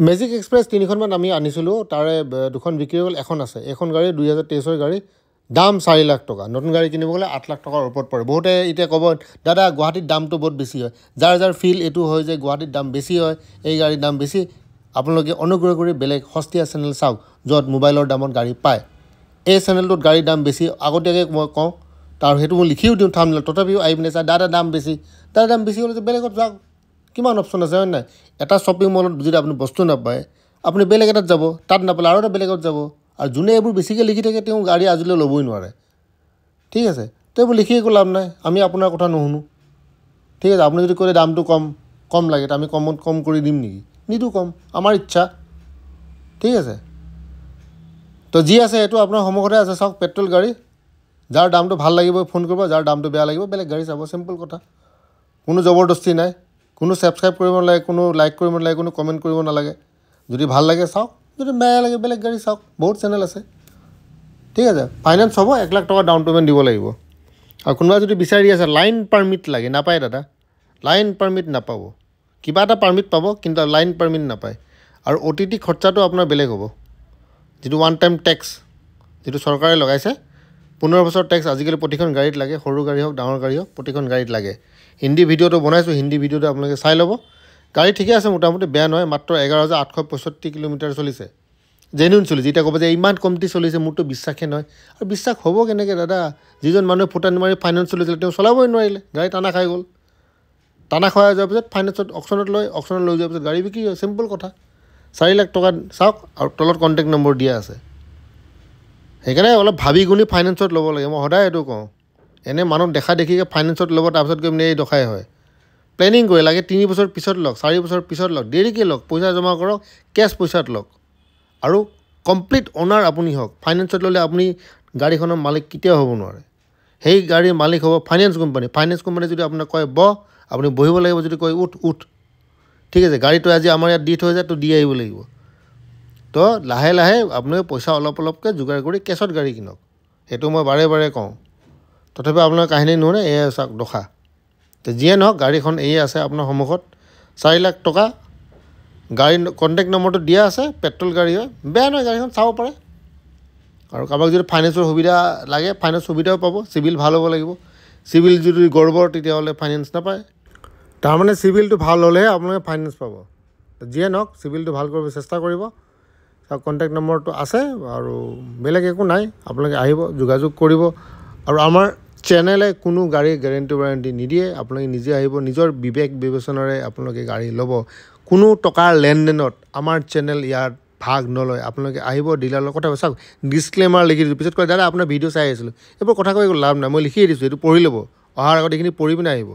Magic express 3খনমান আমি আনিছিলোঁ, তাৰে 2খন বিক্ৰী হৈ গ'ল, এখন আছে। এখন গাড়ী 2023ৰ গাড়ী, দাম 4 লাখ টকা। নতুন গাড়ী কিনিব গ'লে 8 লাখ টকাৰ ওপৰত পৰে। বহুতে এতিয়া ক'ব দাদা গুৱাহাটীত দামটো বহুত বেছি হয়। যাৰ ফিল এইটো হয় যে গুৱাহাটীত দাম বেছি হয়, এই গাড়ীৰ দাম বেছি, আপোনালোকে অনুগ্ৰহ কৰি বেলেগ সস্তীয়া চেনেল চাওক য'ত মোবাইলৰ দামত গাড়ী পায়। এই চেনেলটোত গাড়ীৰ দাম বেছি আগতীয়াকৈ মই কওঁ, তাৰ সেইটো মই লিখিও দিওঁ থাম্বনেইলত, তথাপিও আহি পিনে চাই দাদা দাম বেছি। দাদা দাম বেছি হ'লে বেলেগত যাওক, কিমান অপশ্যন আছে হয় নাই? এটা শ্বপিং মলত যদি আপুনি বস্তু নাপায়, আপুনি বেলেগ এটাত যাব, তাত নাপালে আৰু এটা বেলেগত যাব। আৰু যোনে এইবোৰ বেছিকৈ লিখি থাকে তেওঁ গাড়ী আজিলৈ ল'বই নোৱাৰে। ঠিক আছে, তো এইবোৰ লিখি একো লাভ নাই, আমি আপোনাৰ কথা নুশুনো। ঠিক আছে, আপুনি যদি কয় দামটো কম লাগে, তো আমি কম কৰি দিম নেকি? নিদিওঁ কম, আমাৰ ইচ্ছা। ঠিক আছে, তো যি আছে এইটো আপোনাৰ সন্মুখতে আছে, চাওক পেট্ৰল গাড়ী। যাৰ দামটো ভাল লাগিব ফোন কৰিব, যাৰ দামটো বেয়া লাগিব বেলেগ গাড়ী চাব, চিম্পল কথা। কোনো জবৰদস্তি নাই, কোনো ছাবস্ক্ৰাইব কৰিব নালাগে, কোনো লাইক কৰিব নালাগে, কোনো কমেণ্ট কৰিব নালাগে। যদি ভাল লাগে চাওক, যদি বেয়া লাগে বেলেগ গাড়ী চাওক, বহুত চেনেল আছে। ঠিক আছে, ফাইনেন্স হ'ব, 1 লাখ টকা ডাউন পে'মেণ্ট দিব লাগিব। আৰু কোনোবা যদি বিচাৰি আছে লাইন পাৰ্মিট লাগে, নাপায় দাদা, লাইন পাৰ্মিট নাপাব। কিবা এটা পাৰ্মিট পাব, কিন্তু লাইন পাৰ্মিট নাপায়। আৰু OTT খৰচাটো আপোনাৰ বেলেগ হ'ব, যিটো ওৱান টাইম টেক্স যিটো চৰকাৰে লগাইছে। 15 বছৰ টেক্স আজিকালি প্ৰতিখন গাড়ীত লাগে, সৰু গাড়ী হওক ডাঙৰ গাড়ী হওক, প্ৰতিখন গাড়ীত লাগে। হিন্দী ভিডিঅ'টো বনাইছোঁ, হিন্দী ভিডিঅ'টো আপোনালোকে চাই ল'ব। গাড়ী ঠিকে আছে, মোটামুটি বেয়া নহয়, মাত্ৰ 11,865 কিলোমিটাৰ চলিছে। জেনুইন চলিছে। এতিয়া ক'ব যে ইমান কমটি চলিছে, মোৰতো বিশ্বাসে নহয়। আৰু বিশ্বাস হ'ব কেনেকৈ দাদা? যিজন মানুহে ফুটানি মাৰি ফাইনেন্স চলিছিলে তেওঁ চলাবই নোৱাৰিলে, গাড়ী টানা খাই গ'ল। টানা খাই যোৱাৰ পিছত ফাইনেন্সত অকশ্যনত লৈ যোৱাৰ পিছত গাড়ী বিক্ৰী হয়, চিম্পল কথা। 4 লাখ টকা চাওক, আৰু তলত কণ্টেক্ট নম্বৰ দিয়া আছে। সেইকাৰণে অলপ ভাবি গুণি ফাইনেন্সত ল'ব লাগে, মই সদায় এইটো কওঁ। এনেই মানুহ দেখা দেখিকৈ ফাইনেন্সত ল'ব, তাৰপিছত গৈ পিনে এই দখাই হয়। প্লেনিং কৰি লাগে 3 বছৰ পিছত লওক, 4 বছৰ পিছত লওক, দেৰিকৈ লওক, পইচা জমা কৰক, কেছ পইচাত লওক। আৰু কমপ্লিট অ'নাৰ আপুনি হওক। ফাইনেন্সত ল'লে আপুনি গাড়ীখনৰ মালিক কেতিয়াও হ'ব নোৱাৰে। সেই গাড়ীৰ মালিক হ'ব ফাইনেন্স কোম্পানী। ফাইনেন্স কোম্পানী যদি আপোনাক কয় আপুনি বহিব লাগিব, যদি কয় উঠ। ঠিক আছে, গাড়ীটো আজি আমাৰ ইয়াত দি থৈ যায়, তো দি আহিব লাগিব। তো লাহে লাহে আপোনালোকে পইচা অলপকৈ যোগাৰ কৰি কেছত গাড়ী কিনক। সেইটো মই বাৰে বাৰে কওঁ, তথাপিও আপোনাৰ কাহিনী নুশুনে। এয়ে চাওক দখা। তো যিয়ে নহওক, গাড়ীখন এই আছে আপোনাৰ সন্মুখত, 4 লাখ টকা। গাড়ী কণ্টেক্ট নম্বৰটো দিয়া আছে, পেট্ৰল গাড়ী হয়, বেয়া নহয়, গাড়ীখন চাব পাৰে। আৰু কাৰোবাক যদি ফাইনেন্সৰ সুবিধা লাগে, ফাইনেন্স সুবিধাও পাব। চিভিল ভাল হ'ব লাগিব। চিভিল যদি গড়বড়, তেতিয়াহ'লে ফাইনেন্স নাপায়। তাৰমানে চিভিলটো ভাল হ'লেহে আপোনালোকে ফাইনেন্স পাব। যিয়ে নহওক, চিভিলটো ভাল কৰিব চেষ্টা কৰিব। চাওক কণ্টেক্ট নম্বৰটো আছে, আৰু বেলেগ একো নাই। আপোনালোকে আহিব, যোগাযোগ কৰিব। আৰু আমাৰ চেনেলে কোনো গাড়ী গেৰেণ্টি নিদিয়ে। আপোনালোকে নিজে আহিব, নিজৰ বিবেক বিবেচনাৰে আপোনালোকে গাড়ী ল'ব। কোনো টকাৰ লেনদেনত আমাৰ চেনেল ইয়াত ভাগ নলয়। আপোনালোকে আহিব, ডিলাৰৰ লগত কথা পাতিব। চাওক ডিছক্লেমাৰ লিখি দিছোঁ, পিছত কয় দাদা আপোনাৰ ভিডিঅ' চাই আছিলোঁ। এইবোৰ কথা কৈ লাভ নাই, মই লিখিয়ে দিছোঁ, এইটো পঢ়ি ল'ব। অহাৰ আগত এইখিনি পঢ়ি পিনে আহিব।